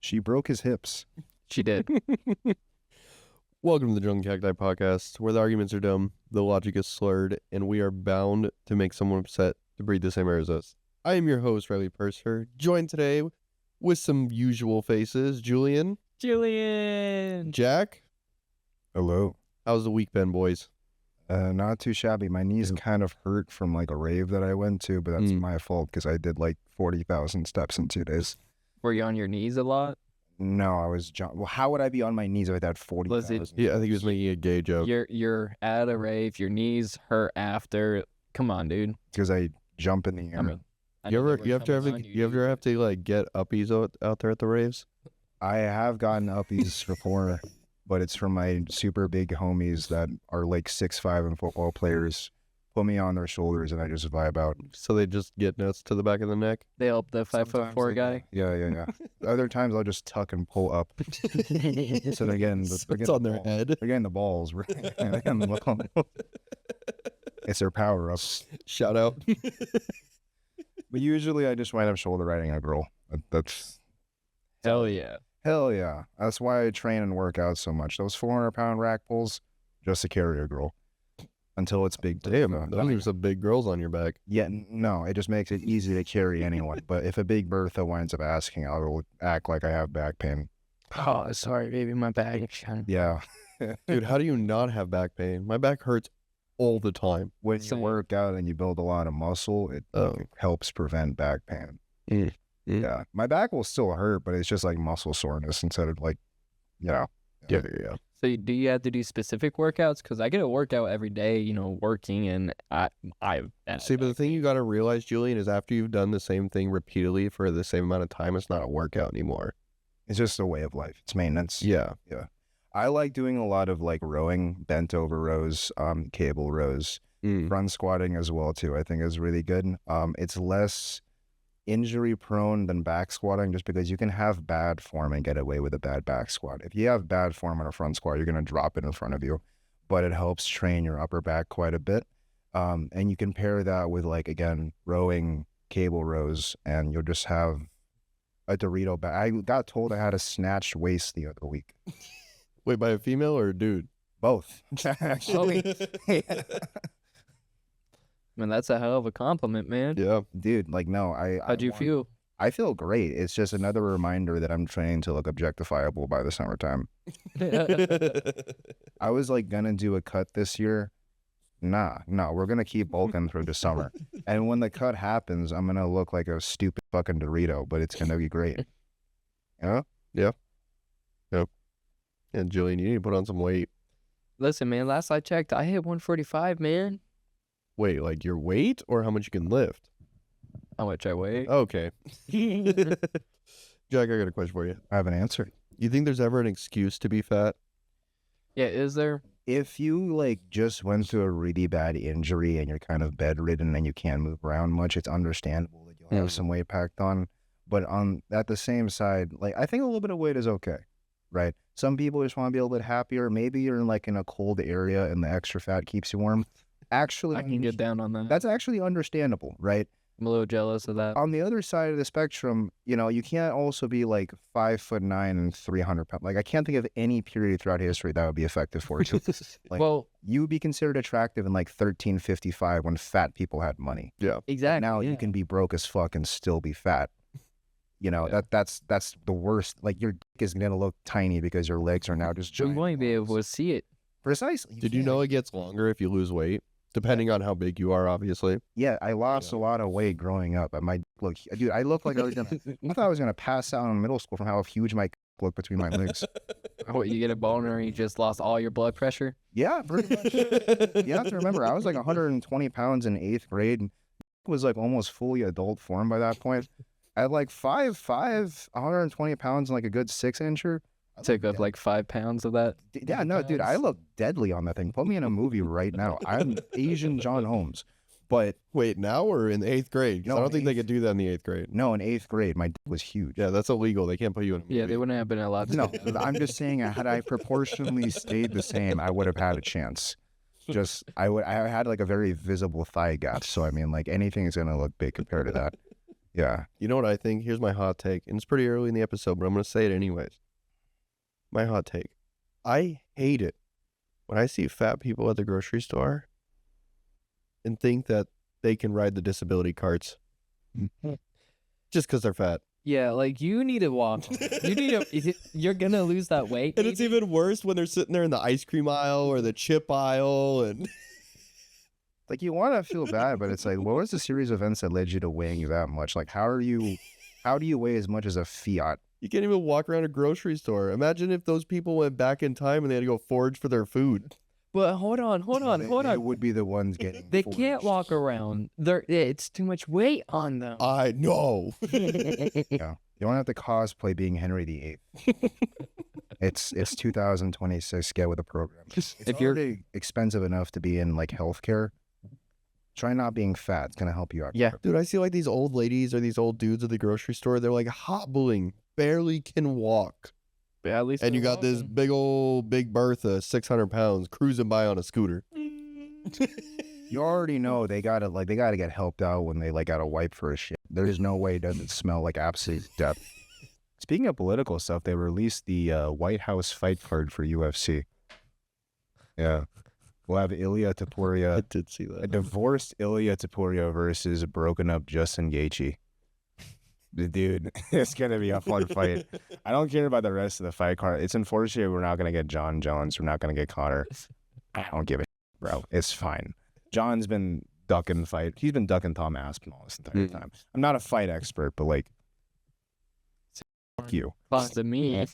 She broke his hips. She did. Welcome to the Drunken Cacti podcast, where the arguments are dumb, the logic is slurred, and we are bound to make someone upset to breathe the same air as us. I am your host, Riley Purser, joined today with some usual faces, Julian, Jack. Hello. How's the week been, boys? Not too shabby. My knees kind of hurt from like a rave that I went to, but that's my fault because I did like 40,000 steps in 2 days. Were you on your knees a lot? No, I was. Well, how would I be on my knees if I had 40,000? Yeah, I think he was making a gay joke. You're at a rave. Your knees hurt after. Come on, dude. Because I jump in the air. I mean, You ever have to like get uppies out there at the raves? I have gotten uppies before, but it's from my super big homies that are like 6'5" and football players. Put me on their shoulders and I just vibe out. So they just get nuts to the back of the neck? They help the 5'4" guy. Yeah. Other times I'll just tuck and pull up. So they're getting It's on their head. They're getting the balls. They're getting the ball. It's their power up. Shout out. But usually I just wind up shoulder riding a girl. That's Hell yeah. hell yeah. That's why I train and work out so much. Those 400-pound rack pulls just to carry a girl until it's big. Damn, those are some big girls on your back. Yeah, no, it just makes it easy to carry anyone. But if a big Bertha winds up asking, I'll act like I have back pain. Oh, sorry, baby. My bag. Yeah. Dude, how do you not have back pain? My back hurts all the time. When you work out and you build a lot of muscle, it helps prevent back pain. Yeah. My back will still hurt, but it's just like muscle soreness instead of like, Yeah. So do you have to do specific workouts? Because I get a workout every day, working, and I See, but the thing you got to realize, Julian, is after you've done the same thing repeatedly for the same amount of time, it's not a workout anymore. It's just a way of life. It's maintenance. Yeah. I like doing a lot of like rowing, bent over rows, cable rows, front squatting as well too. I think is really good. It's less injury prone than back squatting just because you can have bad form and get away with a bad back squat. If you have bad form on a front squat, you're going to drop it in front of you, but it helps train your upper back quite a bit. And you can pair that with like, again, rowing, cable rows, and you'll just have a Dorito back. I got told I had a snatched waist the other week. Wait, by a female or a dude? Both. Actually. Man, that's a hell of a compliment, man. Yeah. Dude, like, no, How'd you feel? I feel great. It's just another reminder that I'm training to look objectifiable by the summertime. I was like gonna do a cut this year. No, we're gonna keep bulking through the summer. And when the cut happens, I'm gonna look like a stupid fucking Dorito, but it's gonna be great. Yeah. And Julian, you need to put on some weight. Listen, man, last I checked, I hit 145, man. Wait, like your weight or how much you can lift? How much I weigh? Okay. Jack, I got a question for you. I have an answer. You think there's ever an excuse to be fat? Yeah, is there? If you like just went through a really bad injury and you're kind of bedridden and you can't move around much, it's understandable that you'll have some weight packed on. But at the same side, like I think a little bit of weight is okay, right? Some people just want to be a little bit happier. Maybe you're in a cold area and the extra fat keeps you warm. Actually, I can get down on that. That's actually understandable, right? I'm a little jealous of that. On the other side of the spectrum, you can't also be like 5'9" and 300 pounds. Like I can't think of any period throughout history that would be effective for you. Like, well, you would be considered attractive in like 1355 when fat people had money. Yeah, exactly. Now you can be broke as fuck and still be fat. That's the worst. Like your dick is gonna look tiny because your legs are now just giant. You're going to be able to see it. Precisely. Did you know it gets longer if you lose weight? Depending on how big you are, obviously. Yeah, I lost a lot of weight growing up. Dude, I looked like I thought I was gonna pass out in middle school from how huge my looked between my legs. What, you get a boner and you just lost all your blood pressure? Yeah, pretty much. You have to remember, I was like 120 pounds in 8th grade. And was like almost fully adult form by that point. At like 5'5", 120 pounds and like a good 6-incher. Took up like 5 pounds of that. Yeah, no, dude, I look deadly on that thing. Put me in a movie right now. I'm Asian John Holmes. But wait, now or in 8th grade? 'Cause I don't think they could do that in the 8th grade. No, in 8th grade, my dick was huge. Yeah, that's illegal. They can't put you in a movie. Yeah, they wouldn't have been allowed to. No, I'm just saying, had I proportionally stayed the same, I would have had a chance. I had like a very visible thigh gap. So I mean, like anything is gonna look big compared to that. Yeah. You know what I think? Here's my hot take. And it's pretty early in the episode, but I'm going to say it anyways. My hot take. I hate it when I see fat people at the grocery store and think that they can ride the disability carts just because they're fat. Yeah, like you need to walk. You're gonna lose that weight. And it's even worse when they're sitting there in the ice cream aisle or the chip aisle. And Like, you want to feel bad, but it's like, what was the series of events that led you to weighing you that much? Like, how do you weigh as much as a Fiat? you can't even walk around a grocery store. Imagine if those people went back in time and they had to go forage for their food. But hold on. They would be the ones getting. They can't walk around. It's too much weight on them. I know. Yeah, you don't have to cosplay being Henry VIII. It's 2026. Get with the program. It's If you're- already expensive enough to be in like healthcare. Try not being fat. It's gonna help you out. Yeah. Dude, I see like these old ladies or these old dudes at the grocery store. They're like hobbling, barely can walk. But at least And you they're got this walking. big Bertha, 600 pounds, cruising by on a scooter. You already know they gotta get helped out when they like gotta wipe for a shit. There's no way it doesn't smell like absolute death. Speaking of political stuff, they released the White House fight card for UFC. Yeah, we'll have Ilya I Topuria, did see a that. divorced Ilya Topuria versus a broken up Justin Gaethje. Dude, it's gonna be a fun fight. I don't care about the rest of the fight card. It's unfortunate we're not gonna get John Jones. We're not gonna get Connor. I don't give a shit, bro. It's fine. John's been ducking the fight. He's been ducking Tom Aspinall this entire time. I'm not a fight expert, but like, fuck you. Close to me.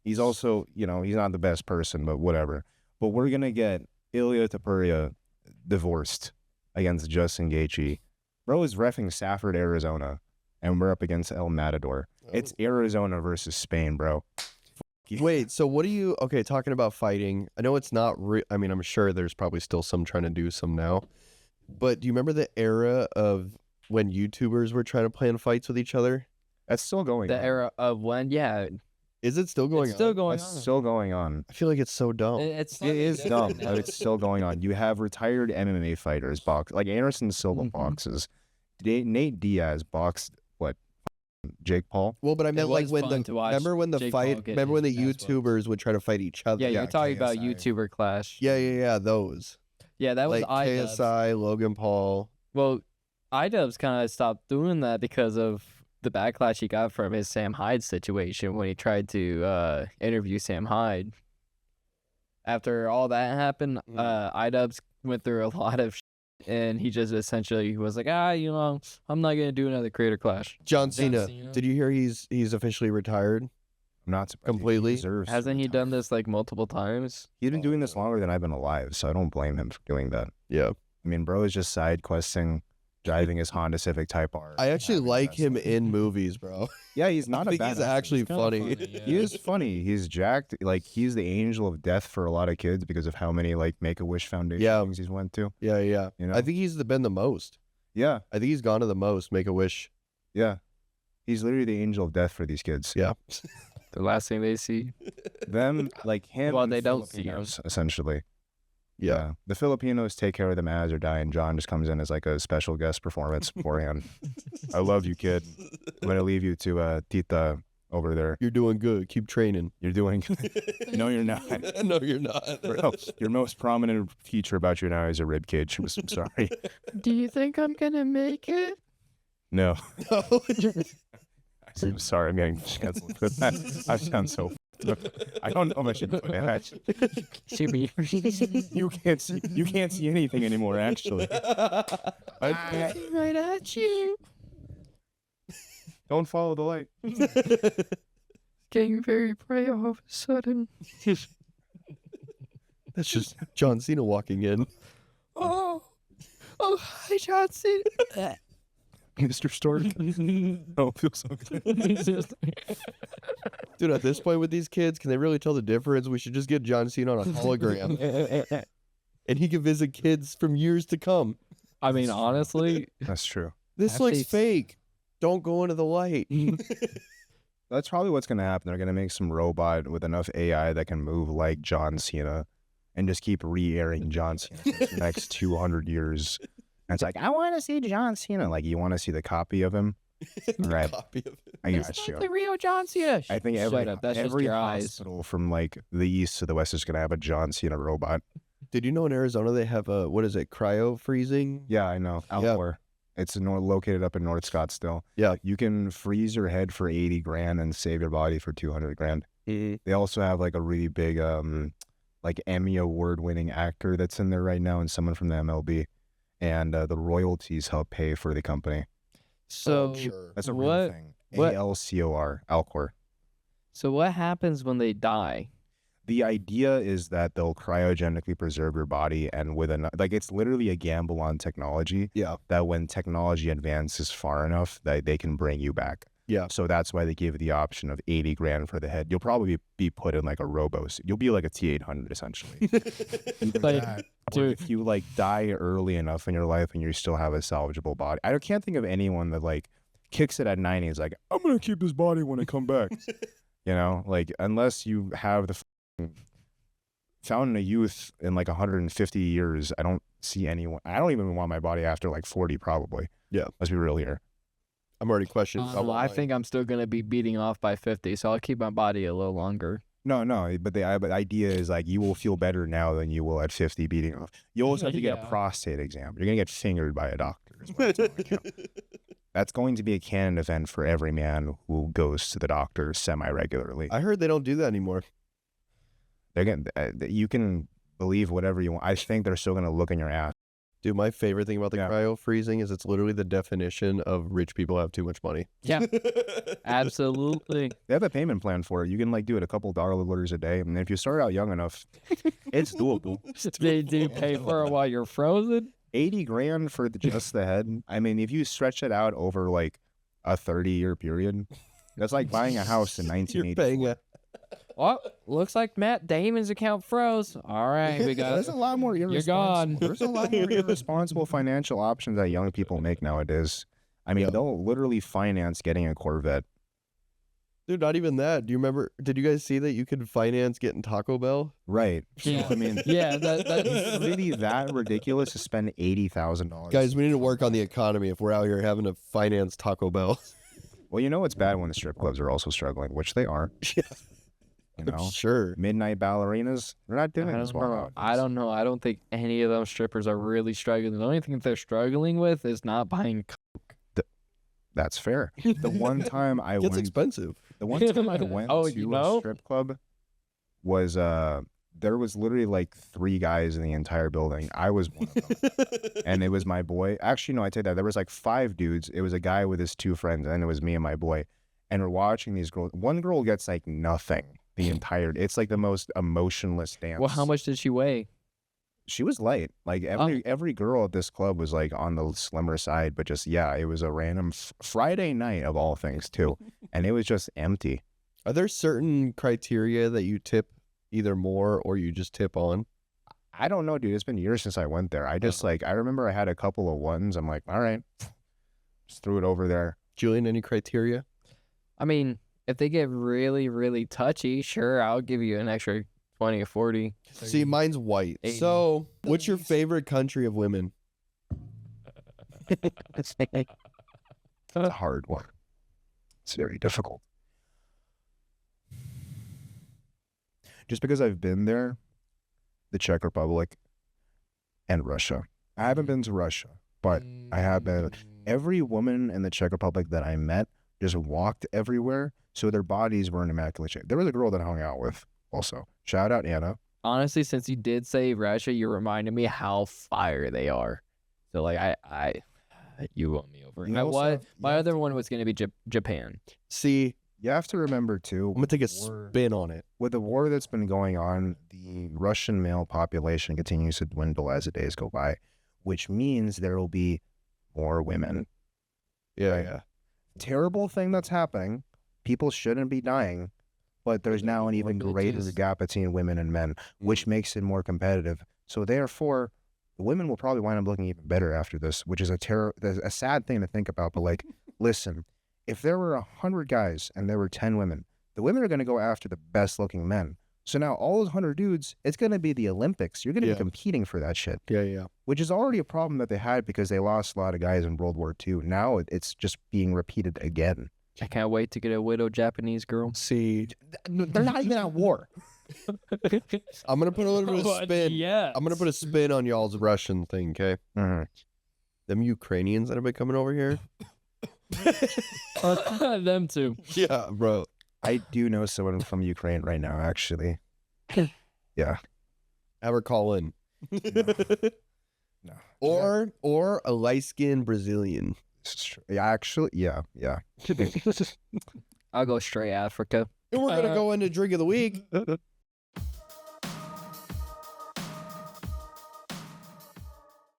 He's also, he's not the best person, but whatever. But we're gonna get Ilya Topuria divorced against Justin Gaethje. Bro is reffing Safford, Arizona, and we're up against El Matador. It's Arizona versus Spain, bro. Wait, so what do you... Okay, talking about fighting, I know it's not... I mean, I'm sure there's probably still some trying to do some now. But do you remember the era of when YouTubers were trying to plan fights with each other? That's still going The on. era of when, yeah, Is it still going it's still on? going That's on. still going on. I feel like it's so dumb. It's It is dumb, now. but it's still going on. You have retired MMA fighters box, like Anderson Silva Mhm. boxes. Nate Diaz boxed what? Jake Paul. Well, but I meant like was when fun to watch remember when the Jake Paul fight, get remember when the his ass whooped. YouTubers would try to fight each other? Yeah, you're talking about KSI. YouTuber clash. Yeah, those. Yeah, that was Like iDubbbz. KSI, Logan Paul. Well, iDubbbz kind of stopped doing that because of the backlash he got from his Sam Hyde situation when he tried to interview Sam Hyde. After all that happened, iDubbbz went through a lot of shit, and he just essentially was like, I'm not going to do another creator clash. John Cena. Did you hear he's officially retired? I'm not surprised. Completely? He deserves to Hasn't he retire. done this like multiple times? He's been doing this longer than I've been alive, so I don't blame him for doing that. Yeah. I mean, bro is just side questing, driving his Honda Civic Type R. I actually having the like best him life. in movies, bro. Yeah, he's not I a think bad he's actor. actually kinda funny. He is funny. He's jacked. Like, he's the angel of death for a lot of kids because of how many like Make-A-Wish Foundation Yeah. things he's went to. Yeah. You know? I think he's been the most. Yeah, I think he's gone to the most. Make a wish. yeah. He's literally the angel of death for these kids. Yeah. The last thing they see. Them, like him. Well, and they don't see Filipinos, essentially. Yeah. The Filipinos take care of them as they're dying. John just comes in as like a special guest performance beforehand. I love you, kid. I'm gonna leave you to Tita over there. You're doing good. Keep training. You're doing. No, you're not. No, you're not. Bro, your most prominent feature about you now is a rib cage. I'm sorry. Do you think I'm going to make it? No, No. I'm sorry. I'm getting canceled for that. I sound so. I don't know if I should put that. You can't see. You can't see anything anymore. Actually, Right at you. don't follow the light. Getting very bright all of a sudden. That's just John Cena walking in. Oh, hi, John Cena. Mr. Stork. Oh, it feels so good. Dude, at this point with these kids, can they really tell the difference? We should just get John Cena on a hologram. And he can visit kids from years to come. I mean, honestly, That's true. This Have looks they- fake. Don't go into the light. That's probably what's going to happen. They're going to make some robot with enough AI that can move like John Cena and just keep re-airing John Cena for the next 200 years. And it's like, I want to see John Cena. Like, you want to see the copy of him? Right. Copy of it. I That's got you. not the real John Cena. I think Shut up. That's every just your eyes. hospital from like the east to the west is gonna have a John Cena robot. Did you know in Arizona they have a, what is it, cryo freezing? Yeah, I know. Alcor. It's located up in North Scottsdale. Yeah. You can freeze your head for 80 grand and save your body for 200 grand. They also have like a really big like Emmy award winning actor that's in there right now and someone from the MLB. And the royalties help pay for the company. So sure. That's a real thing. ALCOR, Alcor. So what happens when they die? The idea is that they'll cryogenically preserve your body, and like it's literally a gamble on technology. Yeah. That when technology advances far enough, that they can bring you back. Yeah. So that's why they give the option of 80 grand for the head. You'll probably be put in like a robos. You'll be like a T-800 essentially. Like, dude, if you like die early enough in your life and you still have a salvageable body. I can't think of anyone that like kicks it at 90 and is like, I'm gonna keep this body when I come back. You know, like unless you have the fountain of youth in like 150 years, I don't see anyone. I don't even want my body after like 40 probably. Yeah. Let's be real here. I'm already questioning. well, I think I'm still gonna be beating off by 50, so I'll keep my body a little longer. No, but the idea is like you will feel better now than you will at 50 beating off. You also have to get a prostate exam. You're gonna get fingered by a doctor. Is what it's telling you. That's going to be a canon event for every man who goes to the doctor semi-regularly. I heard they don't do that anymore. They're getting, you can believe whatever you want. I think they're still gonna look in your ass. Dude, my favorite thing about the cryo freezing is it's literally the definition of rich people have too much money. Yeah, absolutely. They have a payment plan for it. You can like do it a couple $1 a day, and if you start out young enough, it's doable. They do pay for it while you're frozen. 80 grand for just the head. I mean, if you stretch it out over like a 30-year period, that's like buying a house in 1980. You're paying a... Well, looks like Matt Damon's account froze. All right, we got. There's a lot more You're gone. There's a lot more irresponsible financial options that young people make nowadays. I mean, they'll literally finance getting a Corvette. Dude, not even that. Do you remember? Did you guys see that you could finance getting Taco Bell? Right. Yeah. I mean, Yeah, that's it's really that ridiculous to spend $80,000. Guys, we need to work on the economy if we're out here having to finance Taco Bell. Well, you know it's bad when the strip clubs are also struggling, which they are. Yeah. You know, Sure. midnight ballerinas, they're not doing as well. nowadays. I don't know. I don't think any of those strippers are really struggling. The only thing they're struggling with is not buying. That's fair. The one time I It's went, expensive. the one time I went Oh, to you a know? strip club was there was literally like 3 guys in the entire building. I was one of them, and it was my boy. Actually, no, I take that. There was like 5 dudes. It was a guy with his 2 friends, and it was me and my boy. And we're watching these girls. One girl gets like nothing the entire. It's like the most emotionless dance. Well, how much did she weigh? She was light. Like every girl at this club was like on the slimmer side, but just it was a random Friday night of all things too, and it was just empty. Are there certain criteria that you tip either more or you just tip on? I don't know, dude. It's been years since I went there. I just I remember I had a couple of ones. I'm like, all right, just threw it over there. Julian, any criteria? I mean, if they get really, really touchy, sure, I'll give you an extra 20 or 40. See, mine's white. 80. So, what's your favorite country of women? It's a hard one. It's very difficult. Just because I've been there, the Czech Republic and Russia. I haven't been to Russia, but I have been. Every woman in the Czech Republic that I met just walked everywhere, so their bodies were in immaculate shape. There was a girl that I hung out with also. Shout out Anna. Honestly, since you did say Russia, you reminded me how fire they are. So like you won me over. You My, also what, have- my other one was gonna be Japan. See, You have to remember too, I'm going to take a spin on it. with the war that's been going on, the Russian male population continues to dwindle as the days go by, which means there will be more women. Yeah, Right. yeah. Terrible thing that's happening. People shouldn't be dying, but there's now an even greater gap between women and men, which makes it more competitive. So therefore, the women will probably wind up looking even better after this, which is a sad thing to think about. But like, listen, if there were 100 guys and there were 10 women, the women are going to go after the best looking men. So now all those 100 dudes, it's going to be the Olympics. You're going to Yeah. be competing for that shit, Yeah. which is already a problem that they had because they lost a lot of guys in World War II. Now it's just being repeated again. I can't wait to get a widow Japanese girl. See, They're not even at war. I'm gonna put a little bit of spin. Yeah. I'm gonna put a spin on y'all's Russian thing, okay? Them Ukrainians that have been coming over here. Them too. Yeah, bro. I do know someone from Ukraine right now, actually. Yeah. Have her call in. No. Or a light-skinned Brazilian. Yeah, actually, yeah. I'll go straight Africa. And we're gonna go into drink of the week.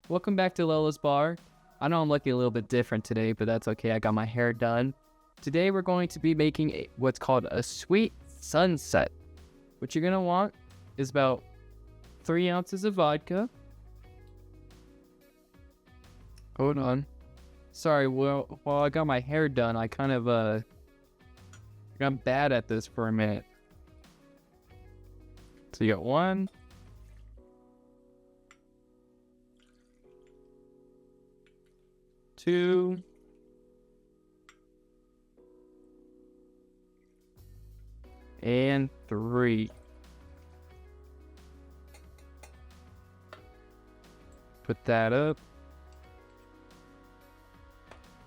Welcome back to Lola's Bar. I know I'm looking a little bit different today, but that's okay. I got my hair done. Today we're going to be making what's called a sweet sunset. What you're going to want is about 3 ounces of vodka. Hold on. Sorry, while I got my hair done, I kind of got bad at this for a minute. So you got 1. 2. And 3. Put that up.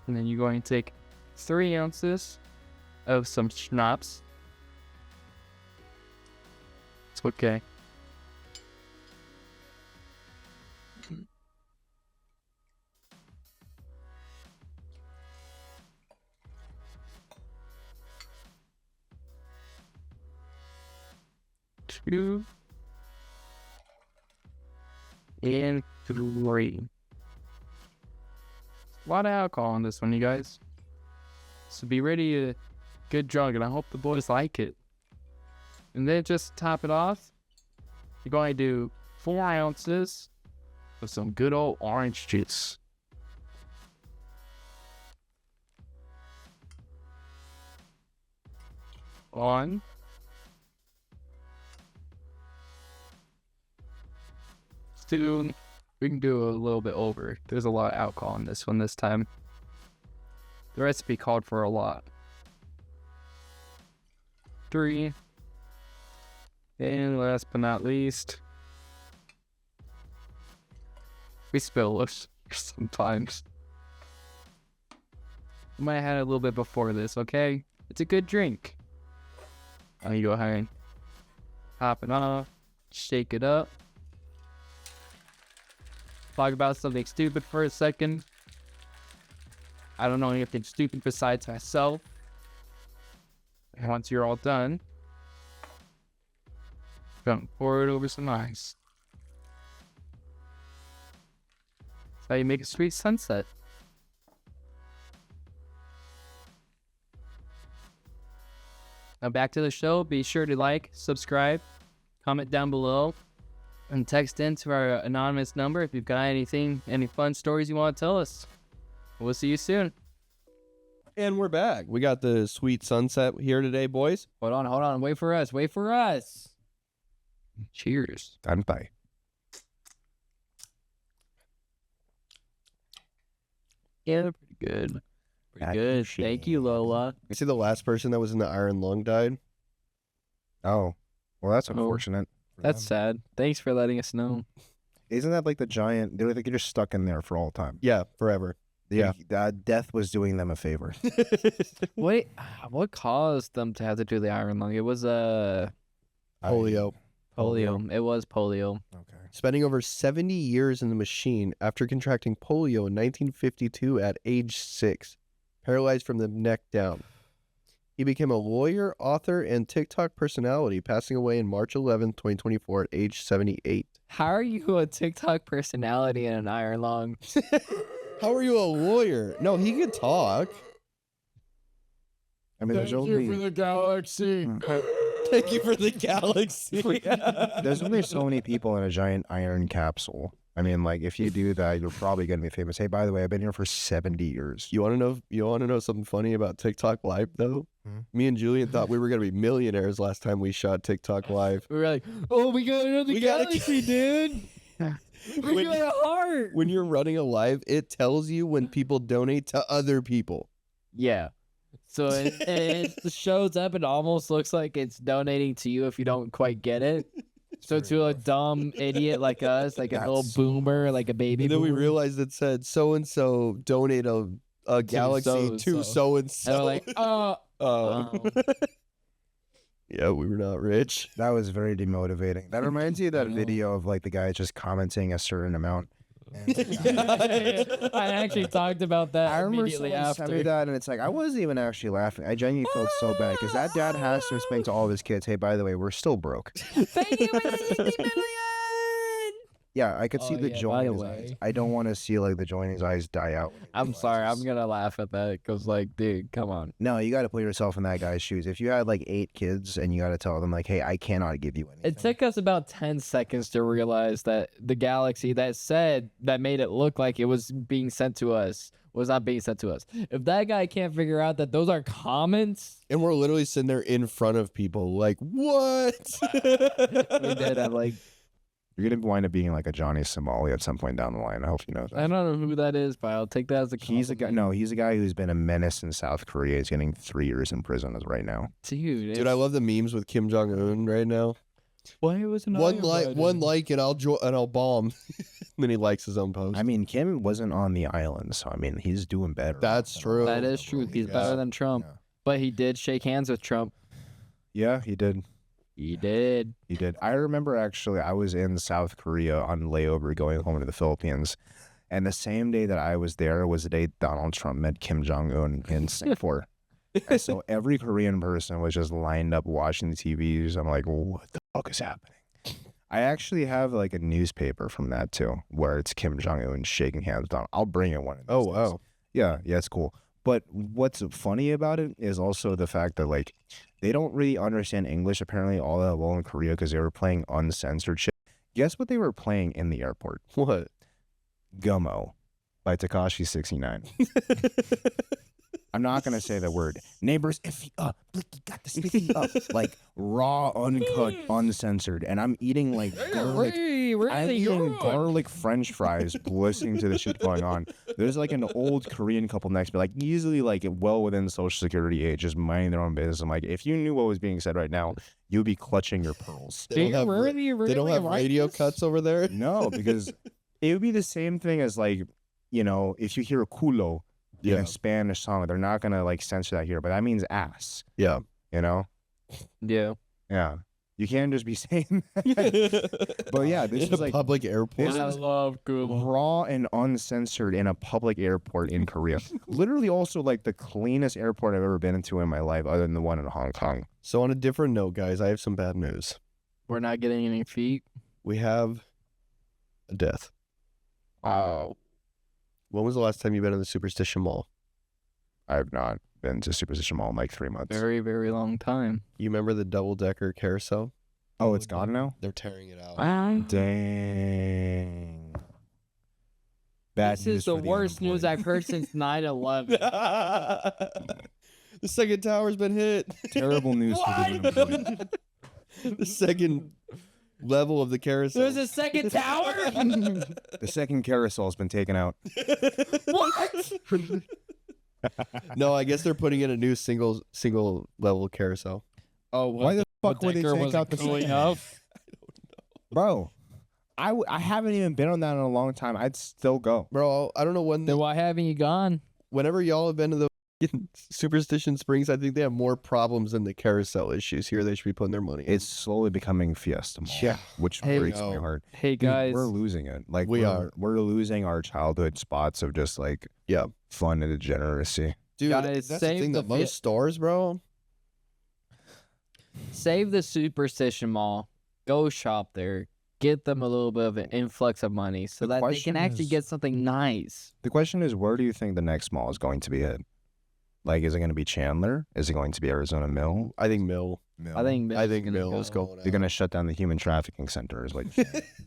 And then you're going to take 3 ounces of some schnapps. It's okay. Two and 3. A lot of alcohol on this one, you guys. So be ready to get drunk, and I hope the boys like it. And then just top it off, you're going to do 4 ounces of some good old orange juice. On. Two. We can do a little bit over. There's a lot of alcohol in this one this time. The recipe called for a lot. 3. And last but not least, we spill this sometimes. I might have had it a little bit before this, okay? It's a good drink. You go ahead and top it off, shake it up. Talk about something stupid for a second. I don't know anything stupid besides myself. And once you're all done, gonna pour it over some ice. That's how you make a sweet sunset. Now back to the show. Be sure to like, subscribe, comment down below, and text into our anonymous number if you've got anything, any fun stories you want to tell us. We'll see you soon. And we're back. We got the sweet sunset here today, boys. Hold on. Wait for us. Cheers. Kanpai. Yeah, pretty good. Pretty good. Thank you, Lola. You see the last person that was in the iron lung died? Oh, well, that's unfortunate. That's sad. Thanks for letting us know. Isn't that like the giant? They're like, you're just stuck in there for all time. Yeah, forever. Yeah. Death was doing them a favor. Wait, what caused them to have to do the iron lung? It was Polio. polio. It was polio. Okay. Spending over 70 years in the machine after contracting polio in 1952 at age 6, paralyzed from the neck down. He became a lawyer, author, and TikTok personality, passing away on March 11, 2024 at age 78. How are you a TikTok personality in an iron lung? How are you a lawyer? No, he could talk. I mean, there's only the galaxy. Thank you for the galaxy. there's only so many people in a giant iron capsule. I mean, like, if you do that, you're probably gonna be famous. Hey, by the way, I've been here for 70 years. You want to know? You want to know something funny about TikTok Live though? Me and Julian thought we were gonna be millionaires last time we shot TikTok Live. We were like, oh, we got another galaxy, dude. We got a heart. When you're running a live, it tells you when people donate to other people. Yeah. So it shows up. It almost looks like it's donating to you if you don't quite get it. So to a dumb idiot like us, like an old boomer, like a baby And then boomer. we realized it said so and so donate a galaxy to so and so. And we're like, oh. Yeah, we were not rich. That was very demotivating. That reminds you of that video of like the guy just commenting a certain amount. I actually talked about that I remember immediately someone sent me after. that, and it's like I wasn't even actually laughing. I genuinely felt so bad because that dad has to explain to all of his kids, "Hey, by the way, we're still broke." Thank you for the 60 million. Yeah, I could see the joy by in the his way. eyes. I don't want to see like the joy in his eyes die out. I'm sorry. I'm gonna laugh at that because, like, dude, come on. No, you got to put yourself in that guy's shoes. If you had like 8 kids and you got to tell them like, "Hey, I cannot give you anything." It took us about 10 seconds to realize that the galaxy that made it look like it was being sent to us was not being sent to us. If that guy can't figure out that those are comments, And we're literally sitting there in front of people like, what? we did have like, You're gonna wind up being like a Johnny Somali at some point down the line. I hope you know that. I don't know who that is, but I'll take that as a compliment. He's a guy. No, he's a guy who's been a menace in South Korea. He's getting 3 years in prison as right now. Dude, Dude, I love the memes with Kim Jong Un right now. why was One like, and I'll bomb. And then he likes his own post. I mean, Kim wasn't on the island, so I mean, he's doing better. That's true. That is true. He's better than Trump, but he did shake hands with Trump. Yeah, he did. He did. He did. I remember actually, I was in South Korea on layover going home to the Philippines, and the same day that I was there was the day Donald Trump met Kim Jong Un in Singapore. And so every Korean person was just lined up watching the TVs. I'm like, what the fuck is happening? I actually have like a newspaper from that too, where it's Kim Jong Un shaking hands with Donald. I'll bring it one of these Oh, days. wow. Yeah, it's cool. But what's funny about it is also the fact that like they don't really understand English apparently all that well in Korea because they were playing uncensored shit. Guess what they were playing in the airport? What? Gummo by Tekashi 69. I'm not gonna say the word. Neighbors, if Blicky got the sticky up, like raw, uncut, uncensored, and I'm eating like garlic. I'm eating garlic French fries, listening to the shit going on. There's like an old Korean couple next to me, like easily like well within Social Security age, just minding their own business. I'm like, if you knew what was being said right now, you'd be clutching your pearls. They don't have radio cuts over there? No, because it would be the same thing as like, you know, if you hear a culo in a Spanish song, they're not gonna like censor that here, but that means ass. Yeah. You know? Yeah. Yeah. You can't just be saying that. But yeah, this In is a like public airport. I love Google. raw and uncensored in a public airport in Korea. Literally also like the cleanest airport I've ever been into in my life, other than the one in Hong Kong. So on a different note, guys, I have some bad news. We're not getting any feet. We have a death. Oh. When was the last time you've been in the Superstition Mall? I've not been to Superstition Mall in like 3 months. Very, very long time. You remember the double-decker carousel? Oh, it's gone now? They're tearing it out. Wow. Dang. Bad This news is the for worst news unemployed. I've heard since 9/11. The second tower's been hit. Terrible news for the unemployed. The second level of the carousel. There's a second tower? The second carousel's been taken out. What? No, I guess they're putting in a new single level carousel. Oh, Why the fuck would they decker take wasn't out the cool second? enough? Bro, I haven't even been on that in a long time. I'd still go. Bro, I don't know when. Then why haven't you gone? Whenever y'all have been to the Superstition Springs, I think they have more problems than the carousel issues here. They should be putting their money in. It's slowly becoming Fiesta Mall, Yeah. which Hey, breaks my no. heart. Hey, Dude, guys. we're losing it. Like We're losing our childhood spots of just like Yeah. fun and degeneracy. Dude, Guys, that's the save thing. the That most stores, bro. Save the Superstition Mall. Go shop there. Get them a little bit of an influx of money so The that they can question actually is- get something nice. The question is, where do you think the next mall is going to be hit? Like, is it going to be Chandler? Is it going to be Arizona Mill? I think Mill. I think Mill is going. They're going to shut down the human trafficking center. Is what.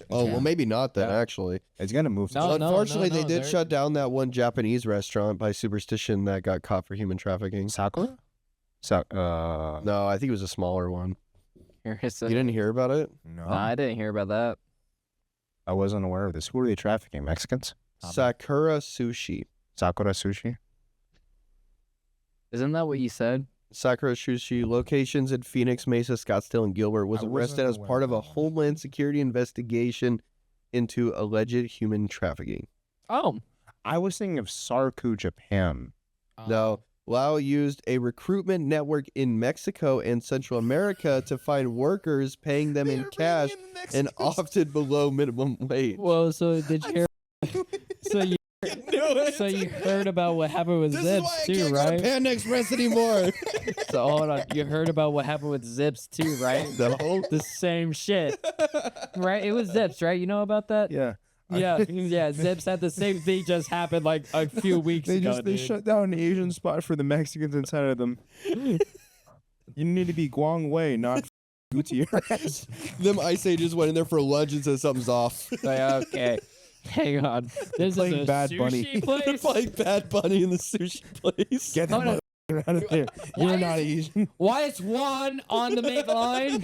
Oh well, maybe not then. Yeah. Actually, It's going to move. To No, unfortunately, they did they're- shut down that one Japanese restaurant by superstition that got caught for human trafficking. Sakura. No, I think it was a smaller one. You didn't hear about it? No, Nah, I didn't hear about that. I wasn't aware of this. Who are they trafficking? Mexicans? Sakura Sushi. Sakura Sushi. Isn't that what you said? Sakura Sushi locations in Phoenix, Mesa, Scottsdale, and Gilbert was I arrested wasn't as aware part of of a that one. Homeland Security investigation into alleged human trafficking. Oh. I was thinking of Sarku, Japan. No, Lao used a recruitment network in Mexico and Central America to find workers, paying them in cash and often below minimum wage. Well, so did you hear? So you heard about what happened with Zips too, right? Panda Express anymore. So hold on, you heard about what happened with Zips too, right? No. The same shit, right? It was Zips, right? You know about that? Yeah. Yeah. Zips had the same thing just happened like a few weeks ago. They dude. shut down the Asian spot for the Mexicans inside of them. You need to be Guang Wei, not Gutierrez. Them Ice Ages went in there for lunch and said something's off. Like, okay, hang on. This is Playing a Bad sushi Bunny. They're place. playing Bad Bunny in the sushi place. Get Hold on. that out of there. Why You're not is- Asian. Why is Juan on the main line?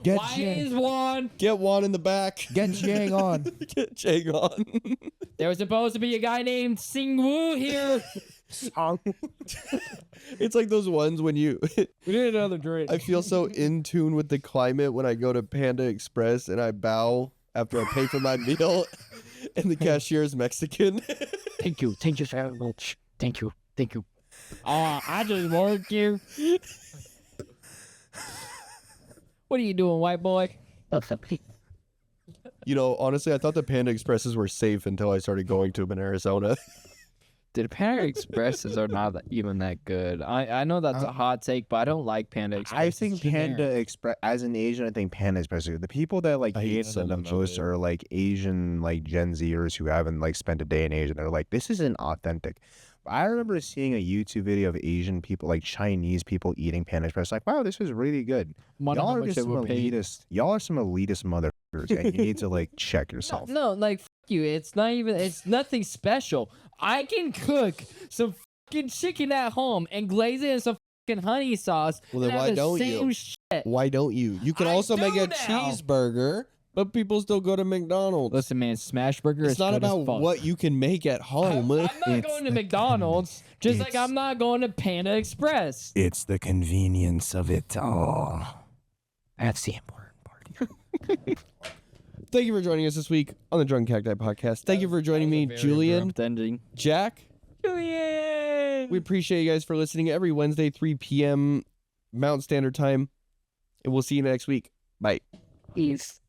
Get Why Jang. is Juan? Get Juan in the back. Get Jang on. Get Jang on. There was supposed to be a guy named Sing Woo here. It's like those ones when you We need another drink. I feel so in tune with the climate when I go to Panda Express and I bow after I pay for my meal and the cashier is Mexican. Thank you so much. Thank you. I just work here. What are you doing, white boy? You know, honestly, I thought the Panda Expresses were safe until I started going to them in Arizona. The Panda Expresses are not even that good. I know that's a hot take, but I don't like Panda Express. I think Panda Express, as an Asian, I think Panda Express. The people that like I hate hate so it the much of most it. are like Asian, like Gen Zers who haven't like spent a day in Asia. They're like, this isn't authentic. I remember seeing a YouTube video of Asian people, like Chinese people, eating Panda Express. Like, wow, this is really good. Wonder how Y'all are much just they some were paid. elitist. Y'all are some elitist motherfuckers, and you need to like check yourself. No, like, fuck you. It's nothing special. I can cook some fucking chicken at home and glaze it in some fucking honey sauce. Well, then and have why the don't same you? Shit. Why don't you? You can I also make do a now. cheeseburger, but people still go to McDonald's. Listen, man, Smashburger It's is not good as about fuck. what you can make at home. I'm not It's going to the McDonald's, just like it's- I'm not going to Panda Express. It's the convenience of it all. That's the important part. Thank you for joining us this week on the Drunken Cacti podcast. Thank you for joining me, Julian, Ending. Jack. Julian. We appreciate you guys for listening every Wednesday, 3 p.m. Mountain Standard Time. And we'll see you next week. Bye. Peace.